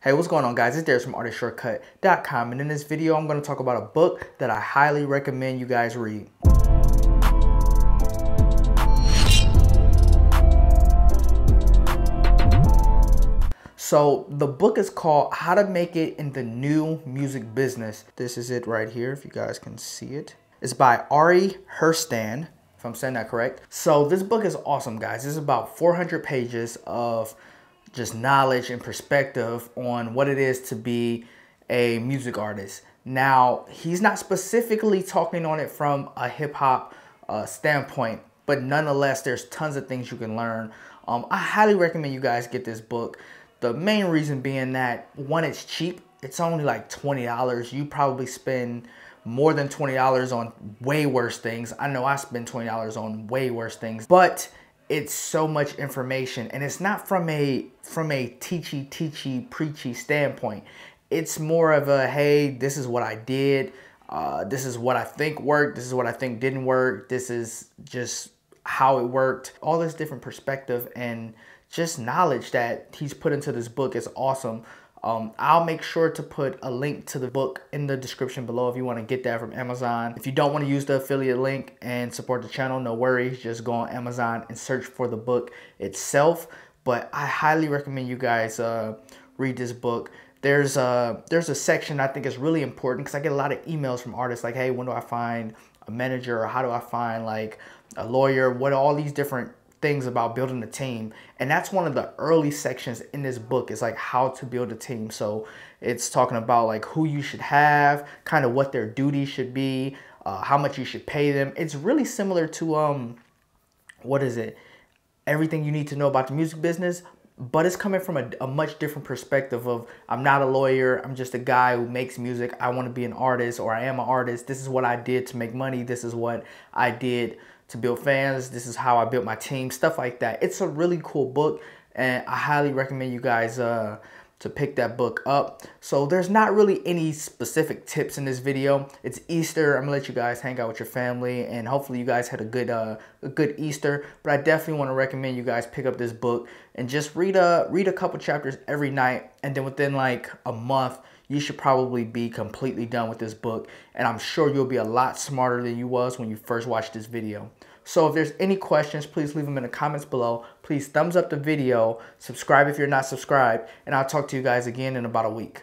Hey, what's going on, guys? It's Darius from artistshortcut.com, and in this video I'm going to talk about a book that I highly recommend you guys read. So the book is called How to Make It in the New Music Business. This is it right here, if you guys can see it. It's by Ari Herstand, if I'm saying that correct. So this book is awesome, guys. This is about 400 pages of just knowledge and perspective on what it is to be a music artist. Now, he's not specifically talking on it from a hip-hop standpoint, but nonetheless, there's tons of things you can learn. I highly recommend you guys get this book. The main reason being that, one, it's cheap. It's only like $20. You probably spend more than $20 on way worse things. I know I spend $20 on way worse things, but it's so much information, and it's not from a teachy, preachy standpoint. It's more of a, hey, this is what I did. This is what I think worked. This is what I think didn't work. This is just how it worked. All this different perspective and just knowledge that he's put into this book is awesome. I'll make sure to put a link to the book in the description below if you want to get that from Amazon. If you don't want to use the affiliate link and support the channel, no worries. Just go on Amazon and search for the book itself. But I highly recommend you guys read this book. There's a section I think is really important because I get a lot of emails from artists like, hey, when do I find a manager, or how do I find like a lawyer? What are all these different things about building a team? And that's one of the early sections in this book, is like how to build a team. So it's talking about like who you should have, kind of what their duties should be, how much you should pay them. It's really similar to what is it, everything you need to know about the music business, but it's coming from a much different perspective of, I'm not a lawyer, I'm just a guy who makes music. I want to be an artist, or I am an artist. This is what I did to make money. This is what I did to build fans. This is how I built my team, stuff like that. It's a really cool book, and I highly recommend you guys to pick that book up. So there's not really any specific tips in this video. It's Easter. I'm gonna let you guys hang out with your family, and hopefully you guys had a good Easter. But I definitely want to recommend you guys pick up this book and just read a couple chapters every night, and then within like a month, you should probably be completely done with this book, and I'm sure you'll be a lot smarter than you was when you first watched this video. So if there's any questions, please leave them in the comments below. Please thumbs up the video, subscribe if you're not subscribed, and I'll talk to you guys again in about a week.